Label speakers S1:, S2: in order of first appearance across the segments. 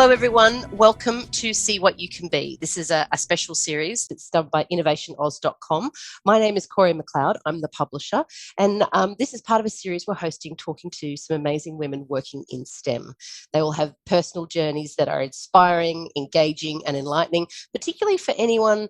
S1: Hello, everyone. Welcome to See What You Can Be. This is a special series. It's done by InnovationAus.com. My name is Corrie McLeod. I'm the publisher. And this is part of a series we're hosting, talking to some amazing women working in STEM. They all have personal journeys that are inspiring, engaging, and enlightening, particularly for anyone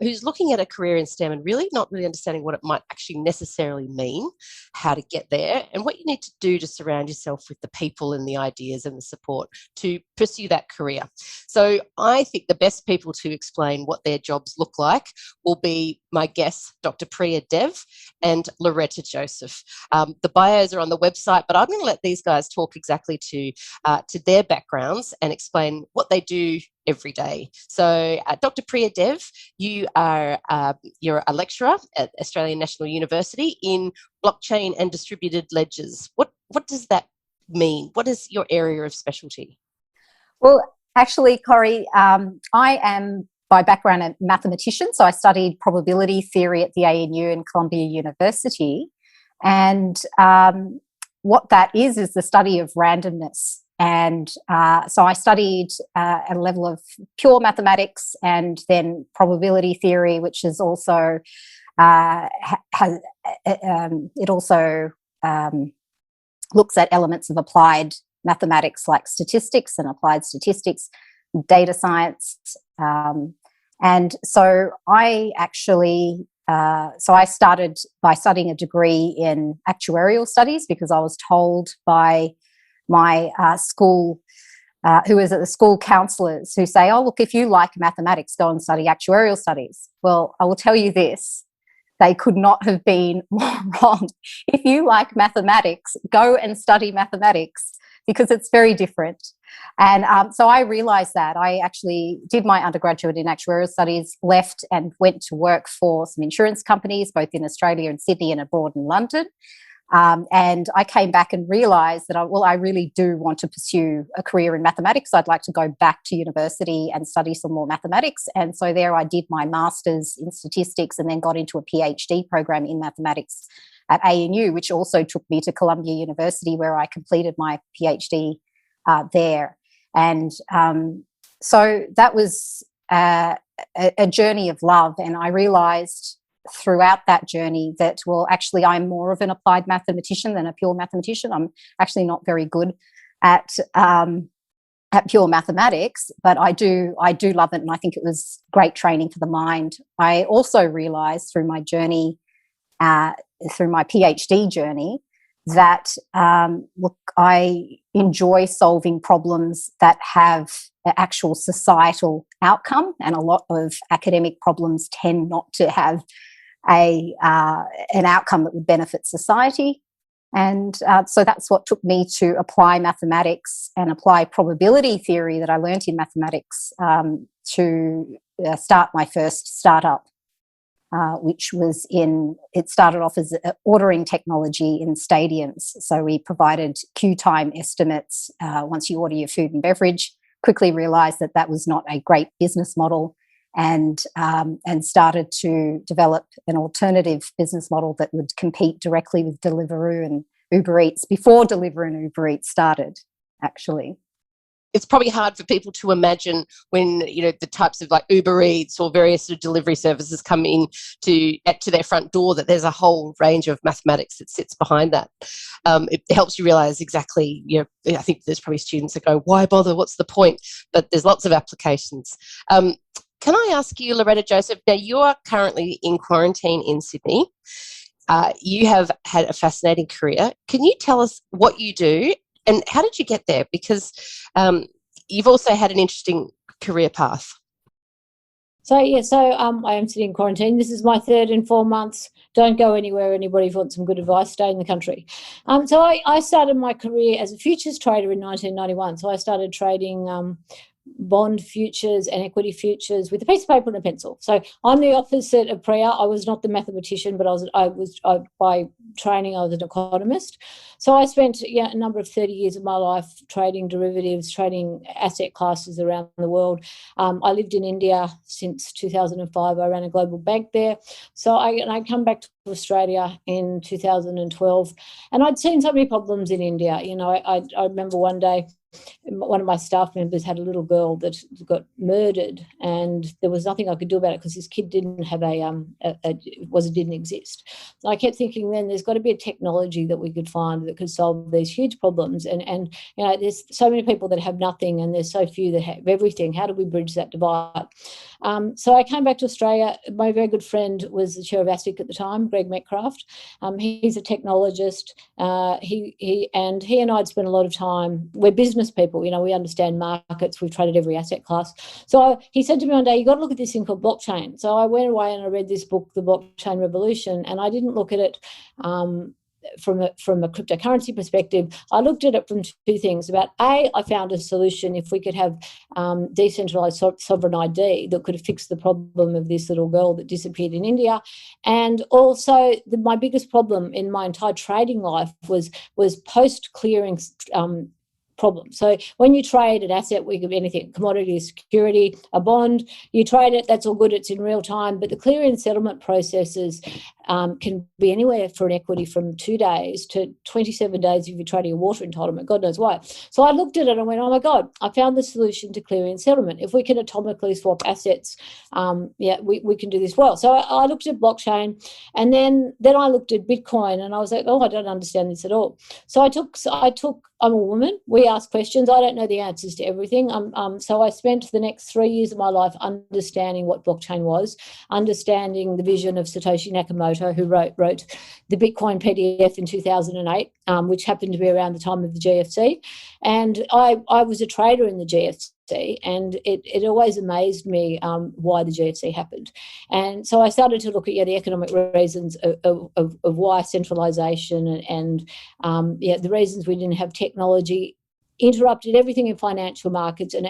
S1: who's looking at a career in STEM and not really understanding what it might actually necessarily mean, how to get there, and what you need to do to surround yourself with the people and the ideas and the support to pursue that career. So I think the best people to explain what their jobs look like will be my guests, Dr. Priya Dev and Loretta Joseph. The bios are on the website, but I'm going to let these guys talk exactly to their backgrounds and explain what they do every day. So Dr. Priya Dev, you're a lecturer at Australian National University in blockchain and distributed ledgers. What does that mean? What is your area of specialty?
S2: Well, actually, Corrie, I am by background a mathematician, so I studied probability theory at the ANU and Columbia University. And what that is the study of randomness. And so I studied at a level of pure mathematics and then probability theory, which is also it also looks at elements of applied mathematics like statistics and applied statistics, data science. And so I actually, I started by studying a degree in actuarial studies because I was told by my school, who was at the school counsellors, who say, oh, look, if you like mathematics, go and study actuarial studies. Well, I will tell you this. They could not have been more wrong. If you like mathematics, go and study mathematics because it's very different. And so I realised that. I actually did my undergraduate in actuarial studies, left and went to work for some insurance companies, both in Australia and Sydney and abroad in London. And I came back and realised that, I really do want to pursue a career in mathematics. I'd like to go back to university and study some more mathematics. And so there I did my master's in statistics and then got into a PhD program in mathematics at ANU, which also took me to Columbia University, where I completed my PhD there. And so that was a journey of love. And I realised throughout that journey that, well, actually I'm more of an applied mathematician than a pure mathematician. I'm actually not very good at pure mathematics, but I do love it, and I think it was great training for the mind. I also realised through my journey, through my PhD journey, that look, I enjoy solving problems that have an actual societal outcome, and a lot of academic problems tend not to have an outcome that would benefit society. And so that's what took me to apply mathematics and apply probability theory that I learnt in mathematics to start my first startup, which was it started off as ordering technology in stadiums. So we provided queue time estimates once you order your food and beverage. Quickly realised that was not a great business model, and started to develop an alternative business model that would compete directly with Deliveroo and Uber Eats before Deliveroo and Uber Eats started, actually.
S1: It's probably hard for people to imagine when, the types of like Uber Eats or various sort of delivery services come in to their front door, that there's a whole range of mathematics that sits behind that. It helps you realise exactly, I think there's probably students that go, why bother? What's the point? But there's lots of applications. Can I ask you, Loretta Joseph, now you are currently in quarantine in Sydney. You have had a fascinating career. Can you tell us what you do and how did you get there? Because you've also had an interesting career path.
S3: So I am sitting in quarantine. This is my 3rd in 4 months. Don't go anywhere. Anybody wants some good advice, stay in the country. So I started my career as a futures trader in 1991. So I started trading bond futures and equity futures with a piece of paper and a pencil. So I'm the opposite of Priya. I was not the mathematician, but by training I was an economist. So I spent a number of 30 years of my life trading derivatives, trading asset classes around the world. I lived in India since 2005. I ran a global bank there. So I come back to Australia in 2012, and I'd seen so many problems in India. I remember one day one of my staff members had a little girl that got murdered, and there was nothing I could do about it because this kid didn't have didn't exist. So I kept thinking then there's got to be a technology that we could find that could solve these huge problems. And there's so many people that have nothing and there's so few that have everything. How do we bridge that divide? So I came back to Australia. My very good friend was the chair of ASIC at the time, Greg Metcalf. He's a technologist. He and I had spent a lot of time. We're business people, we understand markets. We've traded every asset class. So he said to me one day, "You got to look at this thing called blockchain." So I went away and I read this book, The Blockchain Revolution, and I didn't look at it from a cryptocurrency perspective. I looked at it from two things. About I found a solution if we could have decentralized sovereign ID that could have fixed the problem of this little girl that disappeared in India. And also my biggest problem in my entire trading life was post-clearing problem. So when you trade an asset, we give anything, commodity, security, a bond, you trade it, that's all good, it's in real time, but the clearing and settlement processes can be anywhere for an equity from 2 days to 27 days if you're trading a water entitlement, God knows why. So I looked at it and went, oh my God, I found the solution to clearing and settlement. If we can atomically swap assets, we can do this well. So I looked at blockchain, and then I looked at Bitcoin, and I was like, oh, I don't understand this at all. So I'm a woman. We ask questions. I don't know the answers to everything. So I spent the next 3 years of my life understanding what blockchain was, understanding the vision of Satoshi Nakamoto, who wrote the Bitcoin PDF in 2008, which happened to be around the time of the GFC. And I was a trader in the GFC. And it always amazed me why the GFC happened. And so I started to look at the economic reasons of why centralisation and the reasons we didn't have technology interrupted everything in financial markets and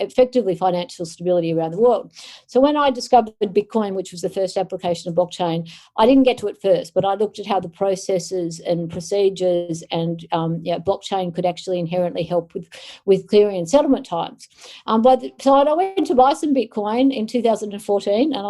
S3: effectively financial stability around the world. So when I discovered Bitcoin, which was the first application of blockchain, I didn't get to it first, but I looked at how the processes and procedures and blockchain could actually inherently help with clearing and settlement times. So I went to buy some Bitcoin in 2014, and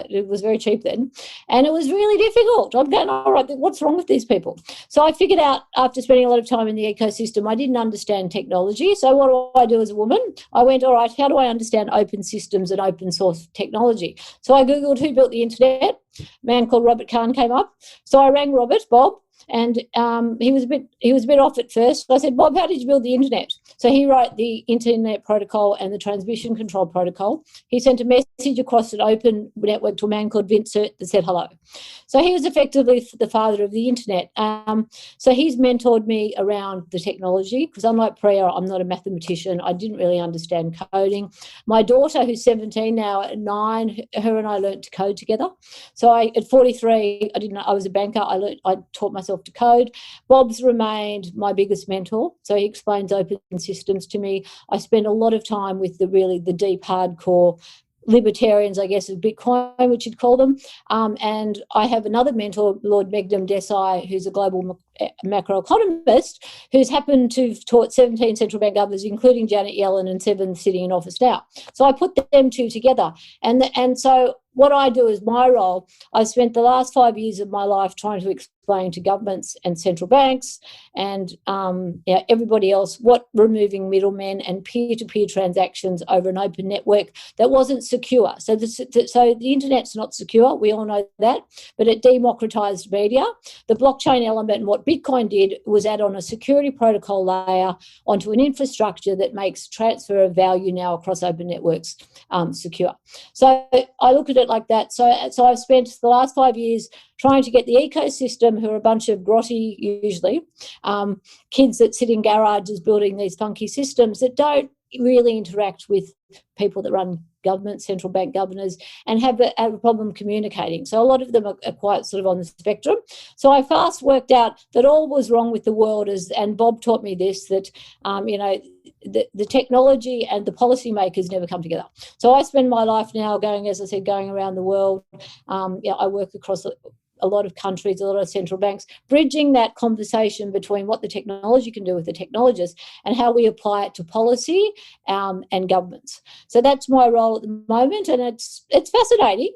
S3: it was very cheap then, and it was really difficult. I'm going, all right, what's wrong with these people? So I figured out after spending a lot of time in the ecosystem, I didn't understand technology. So what do I do as a woman? I went, all right, how do I understand open systems and open source technology? So I Googled who built the internet. A man called Robert Kahn came up. So I rang Bob, and he was a bit off at first. I said, Bob, how did you build the internet? So he wrote the internet protocol and the transmission control protocol. He sent a message across an open network to a man called Vincent that said hello. So he was effectively the father of the internet. So he's mentored me around the technology, because unlike Priya, I'm not a mathematician. I didn't really understand coding. My daughter, who's 17 now, at 9, her and I learnt to code together. So at 43, I didn't know I was a banker. I taught myself to code. Bob's remained my biggest mentor. So he explains open systems to me. I spend a lot of time with the deep hardcore libertarians, I guess, of Bitcoin, which you'd call them. And I have another mentor, Lord Meghdum Desai, who's a global macroeconomist, who's happened to have taught 17 central bank governors, including Janet Yellen, and 7 sitting in office now. So I put them two together. And so what I do is my role. I've spent the last 5 years of my life trying to explain to governments and central banks and everybody else what removing middlemen and peer-to-peer transactions over an open network that wasn't secure. So the internet's not secure. We all know that, but it democratized media. The blockchain element and what Bitcoin did was add on a security protocol layer onto an infrastructure that makes transfer of value now across open networks secure. So I look at it like that. So I've spent the last 5 years trying to get the ecosystem, who are a bunch of grotty, usually, kids that sit in garages building these funky systems that don't really interact with people that run government, central bank governors, and have a problem communicating. So a lot of them are quite sort of on the spectrum. So I fast worked out that all was wrong with the world, and Bob taught me this, that, the technology and the policymakers never come together. So I spend my life now going around the world. I work across a lot of countries, a lot of central banks, bridging that conversation between what the technology can do with the technologists and how we apply it to policy and governments. So that's my role at the moment, and it's fascinating.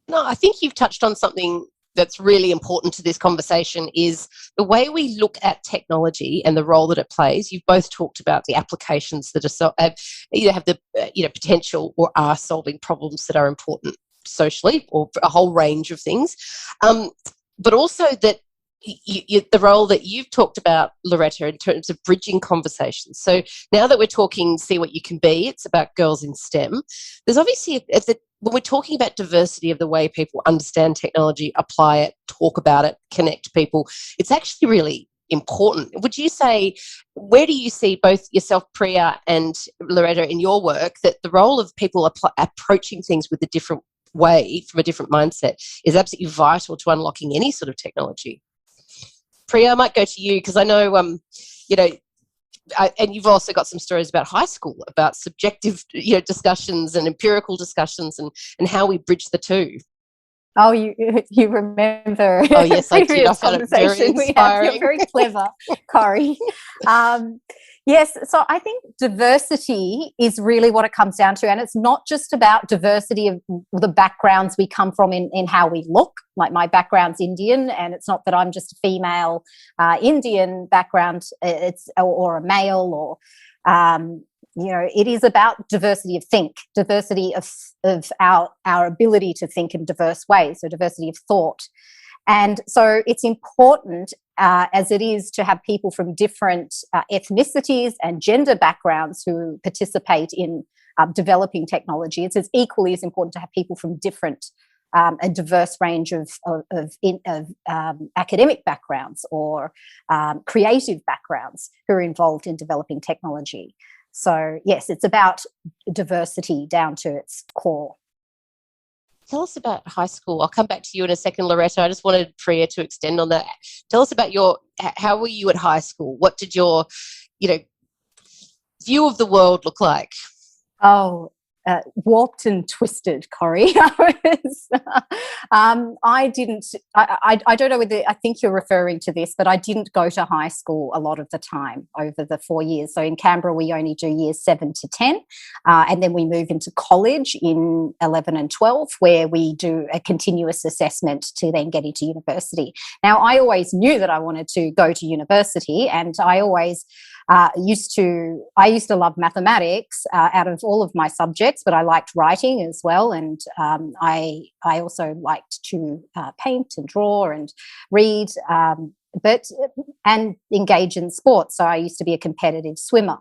S1: No, I think you've touched on something that's really important to this conversation is the way we look at technology and the role that it plays. You've both talked about the applications that are either have the potential or are solving problems that are important socially, or a whole range of things, but also that the role that you've talked about, Loretta, in terms of bridging conversations. So now that we're talking See What You Can Be, it's about girls in STEM. There's obviously, when we're talking about diversity of the way people understand technology, apply it, talk about it, connect people, it's actually really important. Would you say, where do you see both yourself, Priya, and Loretta in your work, that the role of people approaching things with a different way, from a different mindset, is absolutely vital to unlocking any sort of technology? Priya, I might go to you, because I know, and you've also got some stories about high school, about subjective, discussions and empirical discussions, and how we bridge the two.
S2: Oh, you remember?
S1: Oh yes, I did. I found it very inspiring.
S2: You're very clever, Corrie. Yes, so I think diversity is really what it comes down to, and it's not just about diversity of the backgrounds we come from in how we look. Like, my background's Indian, and it's not that I'm just a female Indian background. Or a male, or it is about diversity of diversity of our ability to think in diverse ways, so diversity of thought. And so it's important, as it is, to have people from different ethnicities and gender backgrounds who participate in developing technology. It's equally as important to have people from different, a diverse range of academic backgrounds or creative backgrounds who are involved in developing technology. So yes, it's about diversity down to its core.
S1: Tell us about high school. I'll come back to you in a second, Loretta. I just wanted Priya to extend on that. Tell us about how were you at high school? What did your, view of the world look like?
S2: Oh, warped and twisted, Corrie. I don't know whether, I think you're referring to this, but I didn't go to high school a lot of the time over the 4 years. So in Canberra, we only do years 7 to 10, and then we move into college in 11 and 12, where we do a continuous assessment to then get into university. Now, I always knew that I wanted to go to university, and I always used to love mathematics out of all of my subjects, but I liked writing as well, and I also liked to paint and draw and read, and engage in sports. So I used to be a competitive swimmer.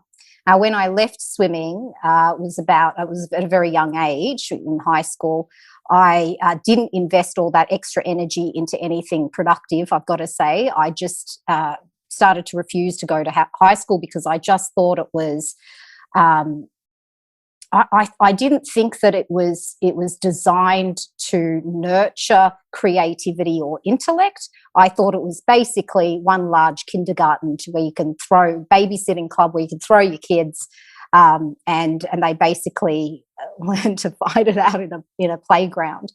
S2: When I left swimming, I was at a very young age in high school. I didn't invest all that extra energy into anything productive, I've got to say. I just started to refuse to go to high school because I just thought it was I didn't think that it was designed to nurture creativity or intellect. I thought it was basically one large kindergarten where you can babysitting club where you can throw your kids, and they basically learn to fight it out in a playground.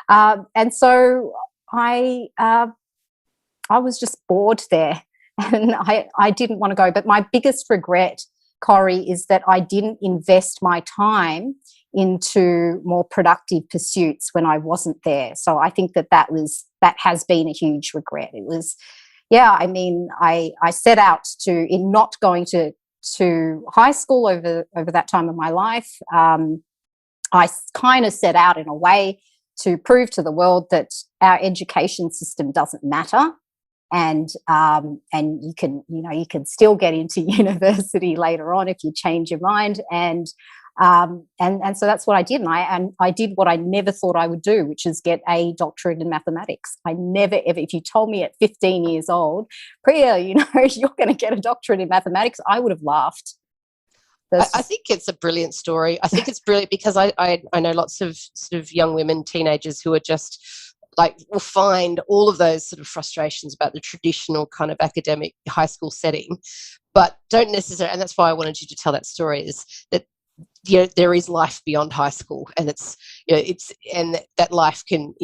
S2: And so I was just bored there. And I didn't want to go. But my biggest regret, Corrie, is that I didn't invest my time into more productive pursuits when I wasn't there. So I think that has been a huge regret. It was, I set out in not going to high school over that time of my life. I kind of set out in a way to prove to the world that our education system doesn't matter. And you can still get into university later on if you change your mind, and so that's what I did, and I did what I never thought I would do, which is get a doctorate in mathematics. I never ever, if you told me at 15 years old, Priya, you're going to get a doctorate in mathematics, I would have laughed.
S1: I think it's a brilliant story. I think it's brilliant because I know lots of sort of young women, teenagers who are just will find all of those sort of frustrations about the traditional kind of academic high school setting, but don't necessarily, and that's why I wanted you to tell that story, is that there is life beyond high school, and that life can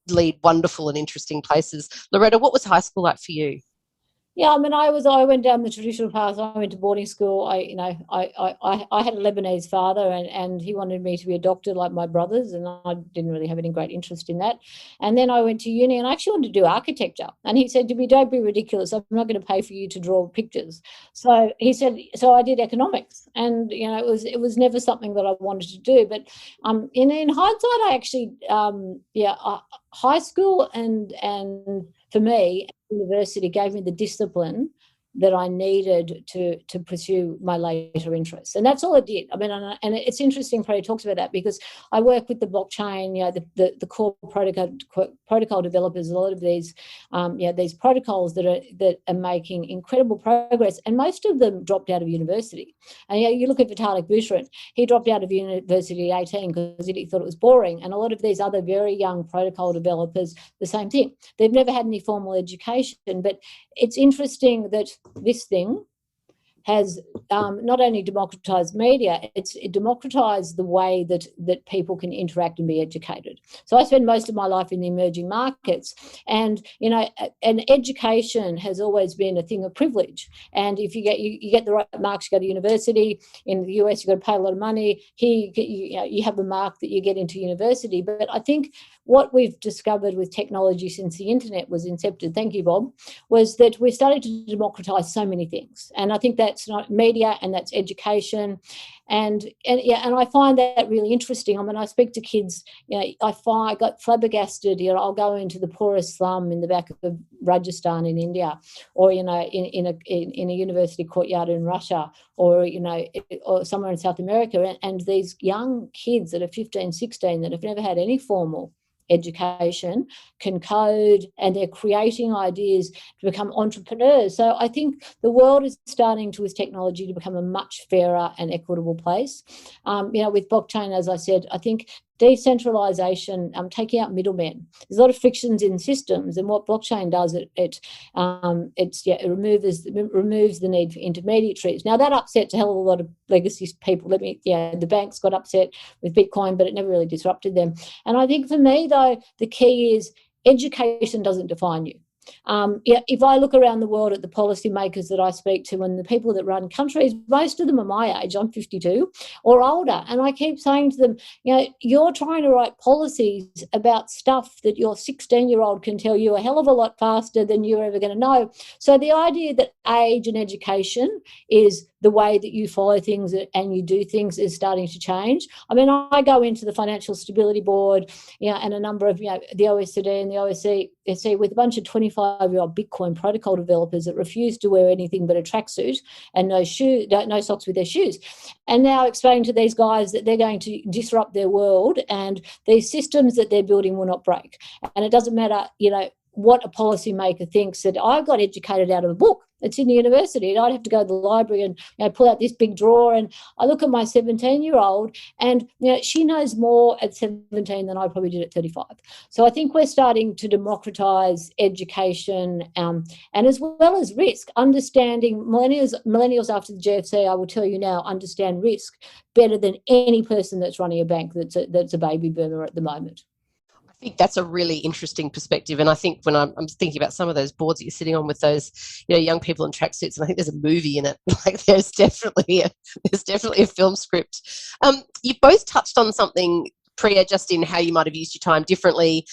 S1: lead wonderful and interesting places. Loretta, what was high school like for you?
S3: Yeah, I mean, I went down the traditional path. I went to boarding school. I had a Lebanese father, and he wanted me to be a doctor like my brothers, and I didn't really have any great interest in that. And then I went to uni, and I actually wanted to do architecture. And he said to me, "Don't be ridiculous. I'm not going to pay for you to draw pictures." So he said, so I did economics, and it was never something that I wanted to do. But in hindsight, I actually high school and for me, university gave me the discipline that I needed to pursue my later interests. And that's all it did. I mean, and it's interesting, Priya talks about that, because I work with the blockchain, the core protocol developers, a lot of these, these protocols that are making incredible progress, and most of them dropped out of university. And you look at Vitalik Buterin, he dropped out of university at 18 because he thought it was boring. And a lot of these other very young protocol developers, the same thing. They've never had any formal education, but it's interesting that this thing has not only democratized media, it democratized the way that people can interact and be educated. So I spend most of my life in the emerging markets, and and education has always been a thing of privilege. And if you get the right marks, you go to university. In the US, you've got to pay a lot of money. Here, you have a mark that you get into university. But I think what we've discovered with technology since the internet was incepted, thank you, Bob, was that we're starting to democratize so many things. And I think that's not media, and that's education. And I find that really interesting. I mean, I speak to kids, I got flabbergasted, I'll go into the poorest slum in the back of Rajasthan in India, or, in a university courtyard in Russia, or, or somewhere in South America. And these young kids that are 15, 16, that have never had any formal education can code, and they're creating ideas to become entrepreneurs. So I think the world is starting with technology to become a much fairer and equitable place. With blockchain, as I said, I think decentralization, taking out middlemen. There's a lot of frictions in systems, and what blockchain does, it removes the need for intermediaries. Now that upsets a hell of a lot of legacy people. The banks got upset with Bitcoin, but it never really disrupted them. And I think for me, though, the key is education doesn't define you. If I look around the world at the policymakers that I speak to and the people that run countries, most of them are my age, I'm 52, or older. And I keep saying to them, you're trying to write policies about stuff that your 16-year-old can tell you a hell of a lot faster than you're ever going to know. So the idea that age and education is the way that you follow things and you do things is starting to change. I mean, I go into the Financial Stability Board, and a number of, the OECD and the OSCE with a bunch of 25-year-old Bitcoin protocol developers that refuse to wear anything but a tracksuit and no socks with their shoes. And now explaining to these guys that they're going to disrupt their world, and these systems that they're building will not break. And it doesn't matter, what a policymaker thinks, that I got educated out of a book. It's in the university, and I'd have to go to the library and pull out this big drawer. And I look at my 17-year-old, and she knows more at 17 than I probably did at 35. So I think we're starting to democratise education, and as well as risk, understanding. Millennials after the GFC, I will tell you now, understand risk better than any person that's running a bank that's a baby boomer at the moment.
S1: I think that's a really interesting perspective, and I think when I'm thinking about some of those boards that you're sitting on with those, young people in tracksuits, and I think there's a movie in it. Like there's definitely a film script. You both touched on something, Priya, just in how you might have used your time differently.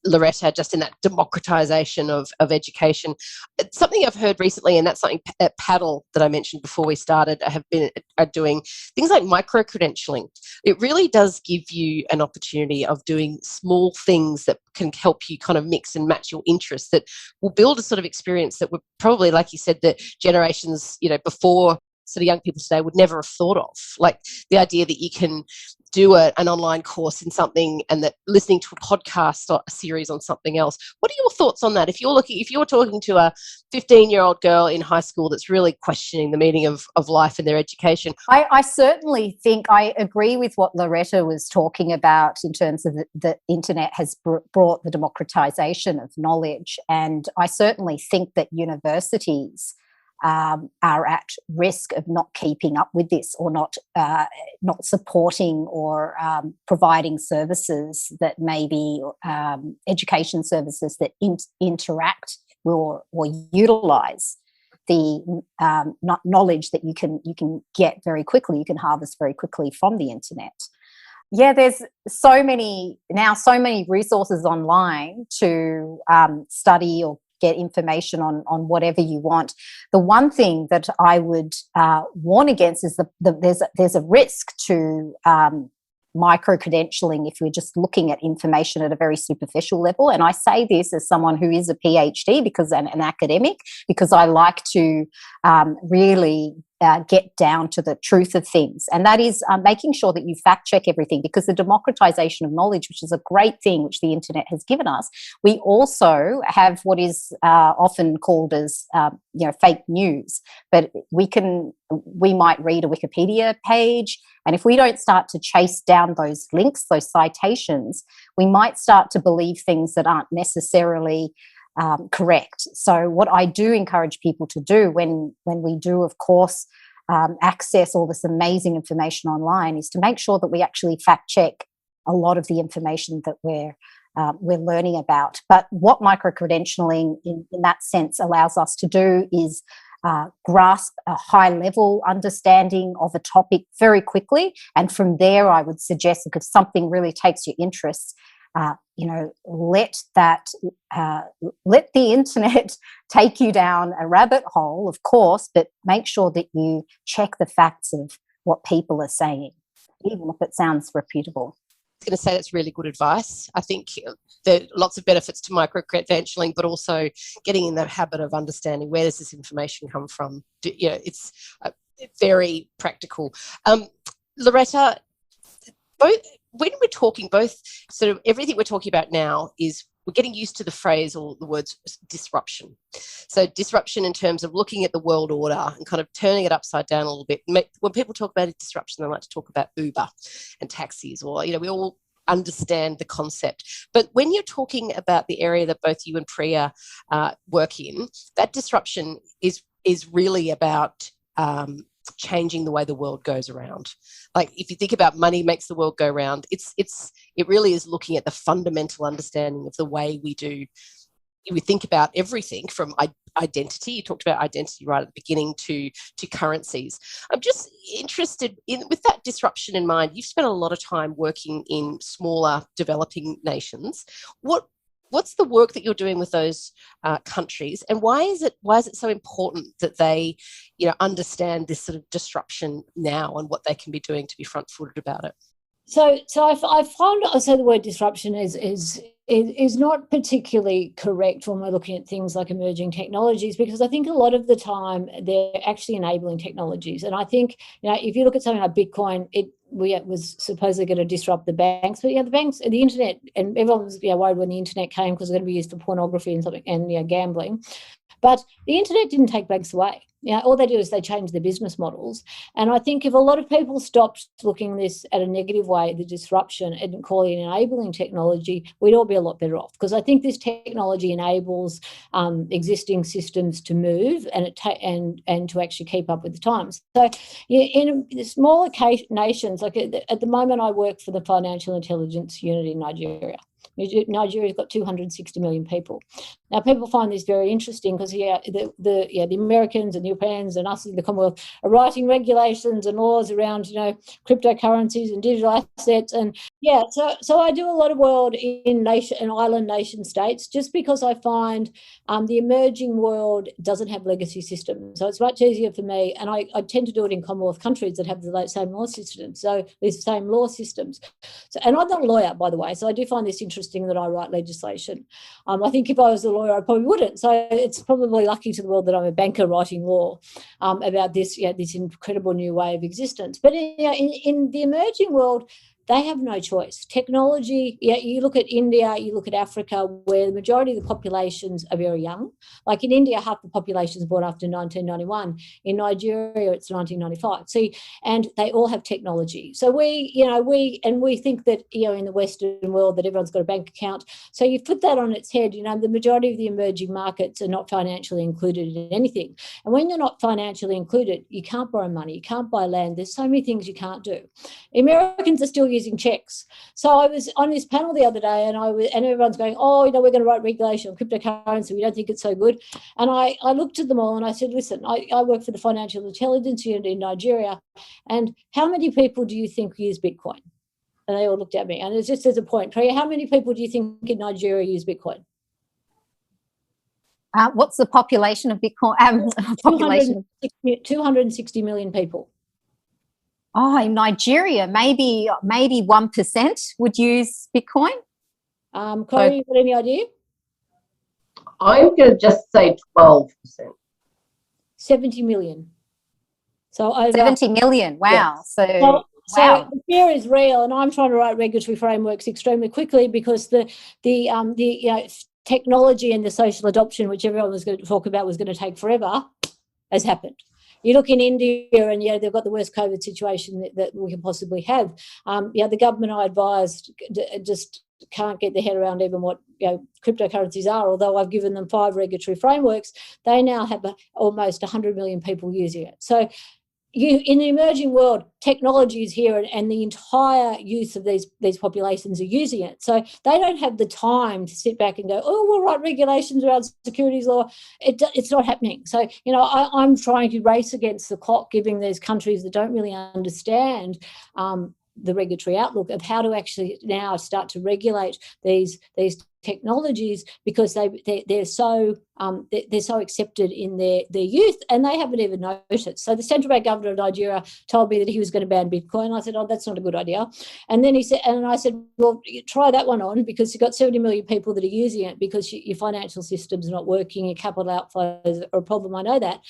S1: Loretta, just in that democratization of education. It's something I've heard recently, and that's something at Paddle that I mentioned before we started, are doing things like micro-credentialing. It really does give you an opportunity of doing small things that can help you kind of mix and match your interests, that will build a sort of experience that would probably, like you said, the generations, before sort of young people today would never have thought of. Like the idea that you can do an online course in something, and that listening to a podcast or a series on something else. What are your thoughts on that? If you're talking to a 15-year-old girl in high school that's really questioning the meaning of life and their education.
S2: I certainly think I agree with what Loretta was talking about in terms of the internet has brought the democratization of knowledge. And I certainly think that universities are at risk of not keeping up with this, or not supporting or providing services that maybe education services that interact or utilize the knowledge that you can get very quickly, you can harvest very quickly from the internet. Yeah, there's so many resources online to study or get information on whatever you want. The one thing that I would warn against is there's a risk to micro-credentialing if we're just looking at information at a very superficial level. And I say this as someone who is a PhD an academic, because I like to really get down to the truth of things. And that is making sure that you fact check everything, because the democratization of knowledge, which is a great thing which the internet has given us, we also have what is often called as fake news. But we might read a Wikipedia page, and if we don't start to chase down those links, those citations, we might start to believe things that aren't necessarily correct. So what I do encourage people to do when we do, of course, access all this amazing information online, is to make sure that we actually fact check a lot of the information that we're learning about. But what micro-credentialing in that sense allows us to do is grasp a high-level understanding of a topic very quickly, and from there, I would suggest, if something really takes your interest, let the internet take you down a rabbit hole, of course, but make sure that you check the facts of what people are saying, even if it sounds reputable.
S1: I was going to say that's really good advice. I think there are lots of benefits to micro-credentialing, but also getting in the habit of understanding where does this information come from. It's very practical. Loretta, when we're talking, both sort of everything we're talking about now is we're getting used to the phrase or the words disruption. So disruption in terms of looking at the world order and kind of turning it upside down a little bit. When people talk about disruption, they like to talk about Uber and taxis, or, we all understand the concept. But when you're talking about the area that both you and Priya work in, that disruption is really about changing the way the world goes around. Like, if you think about money makes the world go round, it really is looking at the fundamental understanding of the way we think about everything from identity. You talked about identity right at the beginning to currencies. I'm just interested with that disruption in mind. You've spent a lot of time working in smaller developing nations. What's the work that you're doing with those countries, and why is it so important that they understand this sort of disruption now and what they can be doing to be front-footed about it?
S3: So I found the word disruption is not particularly correct when we're looking at things like emerging technologies, because I think a lot of the time they're actually enabling technologies. And I think, if you look at something like Bitcoin, it was supposedly going to disrupt the banks, but the banks and the internet, and everyone was worried when the internet came because it's going to be used for pornography and something and gambling. But the internet didn't take banks away. All they do is they change their business models. And I think if a lot of people stopped looking at this at a negative way, the disruption, and calling it enabling technology, we'd all be a lot better off. Because I think this technology enables existing systems to move and to actually keep up with the times. So in the smaller nations, like at the moment, I work for the Financial Intelligence Unit in Nigeria. Nigeria's got 260 million people. Now, people find this very interesting because the Americans and the Europeans and us in the Commonwealth are writing regulations and laws around cryptocurrencies and digital assets, and so I do a lot of work in island nation states, just because I find the emerging world doesn't have legacy systems, so it's much easier for me, and I tend to do it in Commonwealth countries that have the same law systems. So these same law systems. So, and I'm not a lawyer, by the way, so I do find this interesting that I write legislation. I think if I was a lawyer, I probably wouldn't. So it's probably lucky to the world that I'm a banker writing law about this incredible new way of existence. But in the emerging world, they have no choice. Technology, you look at India, you look at Africa, where the majority of the populations are very young. Like in India, half the population is born after 1991. In Nigeria, it's 1995. And they all have technology. So we think that, in the Western world, that everyone's got a bank account. So you put that on its head, the majority of the emerging markets are not financially included in anything. And when you're not financially included, you can't borrow money, you can't buy land. There's so many things you can't do. Americans are still using checks. So I was on this panel the other day, and everyone's going, oh, we're going to write regulation on cryptocurrency. We don't think it's so good. And I looked at them all and I said, listen, I work for the Financial Intelligence Unit in Nigeria, and how many people do you think use Bitcoin? And they all looked at me, and it's just as a point. Priya, how many people do you think in Nigeria use Bitcoin?
S2: What's the population of Bitcoin?
S3: 260 million people.
S2: Oh, in Nigeria, maybe 1% would use Bitcoin.
S3: Corrie, you got any idea?
S1: I'm going to just say 12%.
S3: 70 million. So over
S2: 70 million. Wow.
S3: Yeah.
S2: Wow.
S3: So the fear is real, and I'm trying to write regulatory frameworks extremely quickly because the technology and the social adoption, which everyone was going to talk about, was going to take forever, has happened. You look in India, and they've got the worst COVID situation that we can possibly have. The government I advised just can't get their head around even what cryptocurrencies are. Although I've given them 5 regulatory frameworks, they now have almost 100 million people using it. So in the emerging world, technology is here, and the entire youth of these populations are using it. So they don't have the time to sit back and go, oh, we'll write regulations around securities law. It's not happening. So, I'm trying to race against the clock, giving these countries that don't really understand the regulatory outlook of how to actually now start to regulate these technologies, because they're so accepted in their youth, and they haven't even noticed. So the central bank governor of Nigeria told me that he was going to ban Bitcoin. I said, oh, that's not a good idea. And then I said, well, try that one on, because you've got 70 million people that are using it, because your financial system's not working, your capital outflows are a problem. I know that.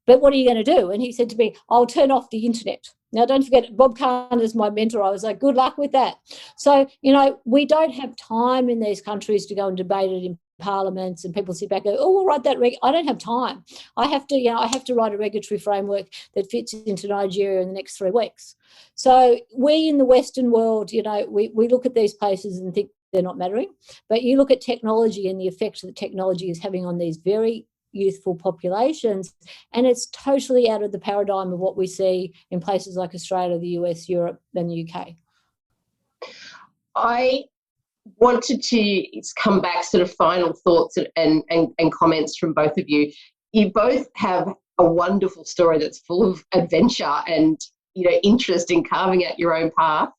S3: But what are you going to do? And he said to me, I'll turn off the internet. Now, don't forget, Bob Kahn is my mentor. I was like, good luck with that. So, we don't have time in these countries to go and debate it in parliaments, and people sit back and go, oh, we'll write that. I don't have time. I have to write a regulatory framework that fits into Nigeria in the next 3 weeks. So we in the Western world, we look at these places and think they're not mattering. But you look at technology and the effect that technology is having on these very youthful populations, and it's totally out of the paradigm of what we see in places like Australia, the US, Europe, and the UK.
S1: I wanted to come back, sort of final thoughts and comments from both of you. You both have a wonderful story that's full of adventure and interest in carving out your own path.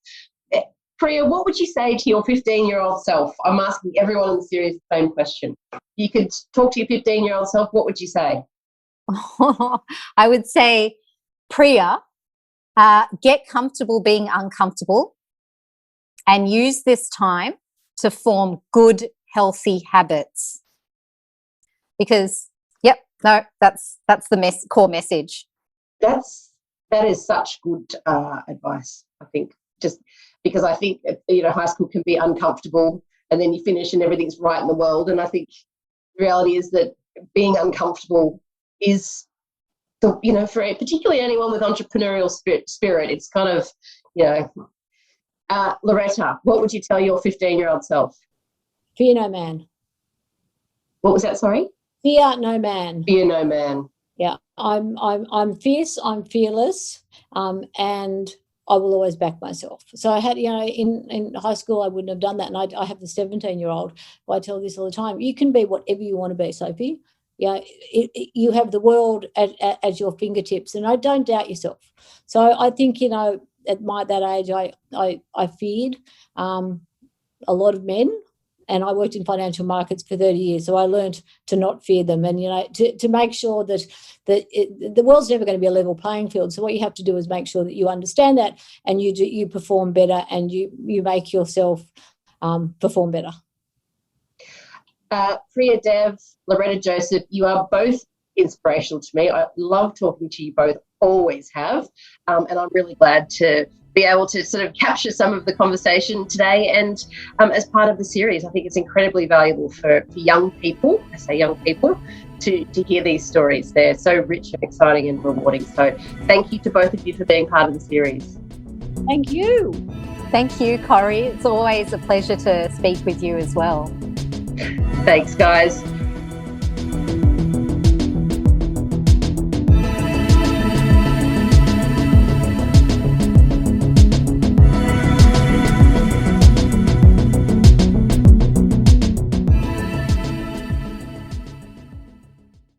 S1: Priya, what would you say to your 15-year-old self? I'm asking everyone in the series the same question. You could talk to your 15-year-old self, what would you say?
S2: I would say, Priya, get comfortable being uncomfortable, and use this time to form good, healthy habits. Because, that's the core message. That
S1: is such good advice, I think. Just because I think, high school can be uncomfortable, and then you finish and everything's right in the world. And I think the reality is that being uncomfortable is, for particularly anyone with entrepreneurial spirit, it's kind of, Loretta, what would you tell your 15-year-old self?
S3: Fear no man.
S1: What was that, sorry?
S3: Fear no man.
S1: Fear no man.
S3: Yeah, I'm fierce, I'm fearless, and I will always back myself. So I had, in high school, I wouldn't have done that. And I have the 17-year-old who I tell this all the time. You can be whatever you want to be, Sophie. You have the world at your fingertips, and I don't doubt yourself. So I think, at that age, I feared a lot of men, and I worked in financial markets for 30 years. So I learned to not fear them, and, to make sure that the world's never going to be a level playing field. So what you have to do is make sure that you understand that, and you perform better, and you make yourself perform better.
S1: Priya Dev, Loretta Joseph, you are both inspirational to me. I love talking to you both, always have, and I'm really glad to be able to sort of capture some of the conversation today. And as part of the series, I think it's incredibly valuable for young people, I say young people, to hear these stories. They're so rich and exciting and rewarding. So thank you to both of you for being part of the series.
S3: Thank you.
S2: Thank you, Corrie. It's always a pleasure to speak with you as well.
S1: Thanks, guys.